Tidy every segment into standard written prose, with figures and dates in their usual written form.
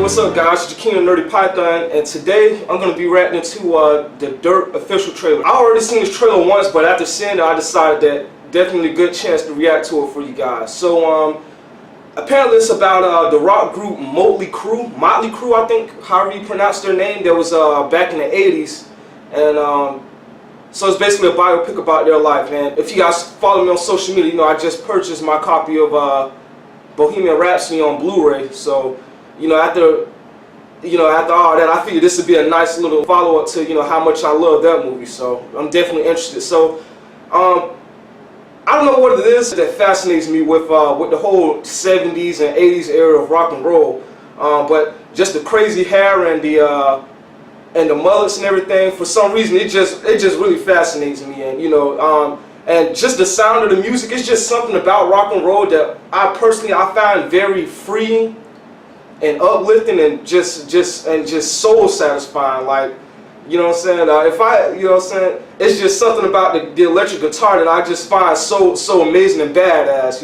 what's up guys, it's King of Nerdy Python, and today I'm going to be reacting to the Dirt official trailer. I already seen this trailer once, but after seeing it I decided that definitely a good chance to react to it for you guys. So apparently it's about the rock group Motley Crue, I think, however you pronounce their name, that was back in the 80s, and so it's basically a biopic about their life. And if you guys follow me on social media, you know I just purchased my copy of Bohemian Rhapsody on Blu-ray, so after all that, I figured this would be a nice little follow-up to how much I love that movie. So I'm definitely interested. So I don't know what it is that fascinates me with the whole 70s and 80s era of rock and roll, but just the crazy hair and the mullets and everything. For some reason, it just really fascinates me, and and just the sound of the music. It's just something about rock and roll that I find very freeing and uplifting and just soul satisfying. Like, you know what I'm saying? It's just something about the electric guitar that I just find so amazing and badass,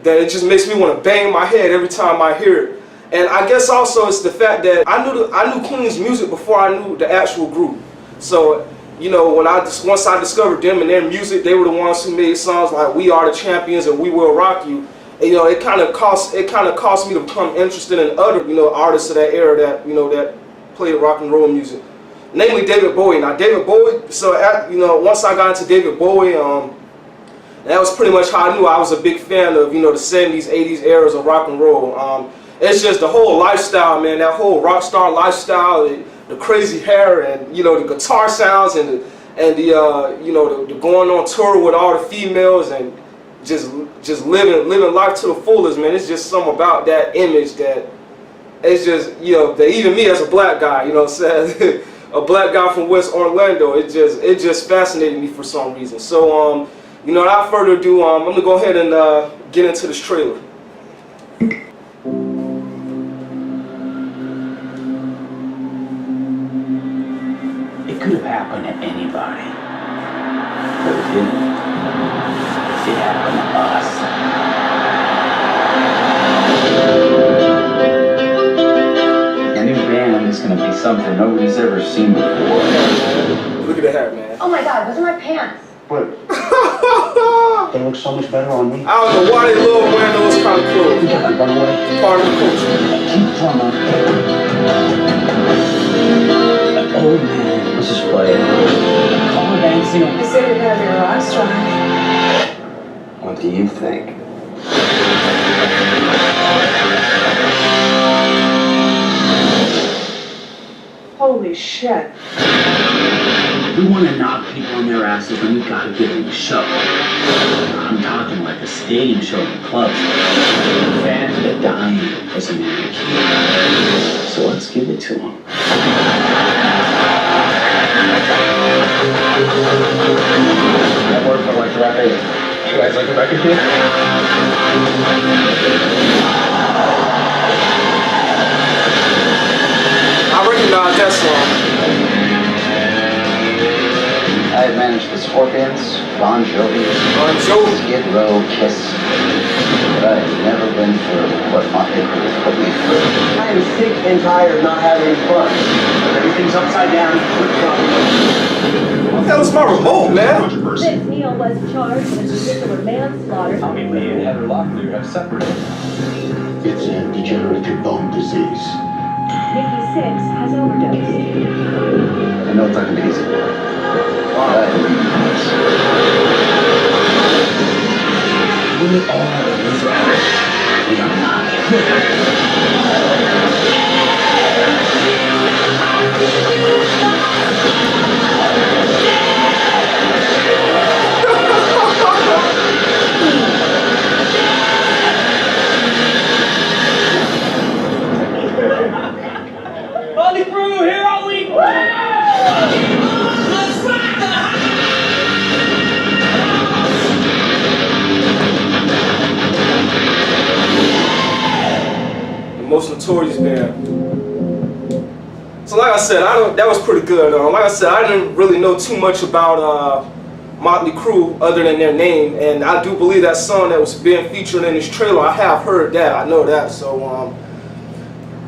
that it just makes me want to bang my head every time I hear it. And I guess also it's the fact that I knew Queen's music before I knew the actual group. So once I discovered them and their music, they were the ones who made songs like "We Are the Champions" and "We Will Rock You." And, it kind of caused me to become interested in other artists of that era that played rock and roll music, namely David Bowie. Now David Bowie, so once I got into David Bowie, that was pretty much how I knew I was a big fan of the 70s, 80s eras of rock and roll. It's just the whole lifestyle, man. That whole rock star lifestyle, the crazy hair, and the guitar sounds, and the going on tour with all the females, and just living life to the fullest, man. It's just something about that image that it's just that even me as a black guy, what I'm saying, a black guy from West Orlando, it just fascinated me for some reason. So without further ado, I'm gonna go ahead and get into this trailer. It could have happened to anybody, but it didn't. It happened to us. The new band is going to be something nobody's ever seen before. Look at the hat, man. Oh my God, those are my pants. What? They look so much better on me. I don't know why they love wearing those kind of clothes. You got to run away. Part of the culture. Keep drumming. An old man was just playing. Collar dancing. I said you're gonna be a rock star. What do you think? Holy shit. We want to knock people on their asses, and we gotta give them a show. I'm talking like a stadium show in clubs. Fans are dying as a man. So let's give it to them. That worked for like record. You guys like a record kid? I recognize that song. I had managed the Scorpions, Bon Jovi, Skid Row, Kiss, but I had never been through what Motley Crue put me through. I am sick and tired of not having fun. Everything's upside down. What the hell is my remote, man? Since Neil was charged with particular manslaughter. Tommy Lee and Heather Locklear have separated. It's a degenerative bone disease. Nikki Six has overdosed. I know it's not going to be easy. We are Elizabeth. We are not. Motley Crue, here all week! Let's rock the most notorious band. So like I said, that was pretty good. Like I said, I didn't really know too much about Motley Crue other than their name, and I do believe that song that was being featured in this trailer, I have heard that, I know that. So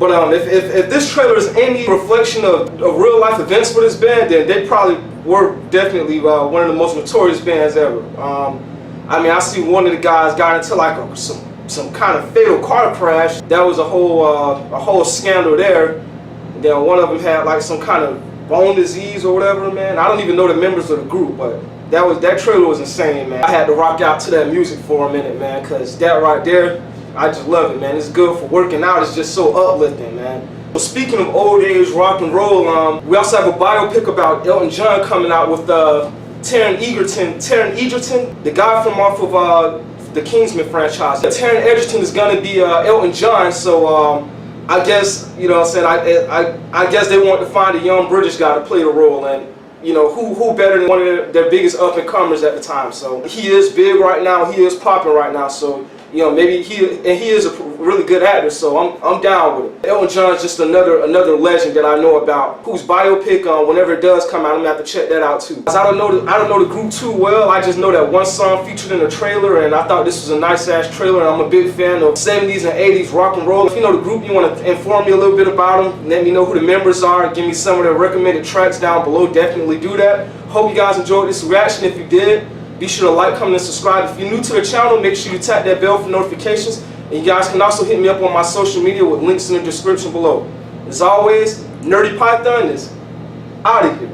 But if this trailer is any reflection of real life events for this band, then they probably were definitely one of the most notorious bands ever. I mean, I see one of the guys got into like some kind of fatal car crash. That was a whole scandal there. And then one of them had like some kind of bone disease or whatever, man. I don't even know the members of the group, but that trailer was insane, man. I had to rock out to that music for a minute, man, because that right there, I just love it, man. It's good for working out. It's just so uplifting, man. Well, speaking of old age rock and roll, we also have a biopic about Elton John coming out with Taron Egerton, the guy from off of the Kingsman franchise. Taron Egerton is gonna be Elton John, so I guess, you know what I'm saying, I guess they want to find a young British guy to play the role, and you know, who better than one of their biggest up and comers at the time. So he is big right now, he is popping right now, so you know, maybe he is a really good actor, so I'm down with it. Elton John's just another legend that I know about, whose biopic, whenever it does come out, I'm gonna have to check that out too. I don't know the group too well. I just know that one song featured in the trailer, and I thought this was a nice ass trailer. And I'm a big fan of 70s and 80s rock and roll. If you know the group, you want to inform me a little bit about them, let me know who the members are, give me some of their recommended tracks down below. Definitely do that. Hope you guys enjoyed this reaction. If you did, be sure to like, comment, and subscribe. If you're new to the channel, make sure you tap that bell for notifications. And you guys can also hit me up on my social media with links in the description below. As always, Nerdy Python is out of here.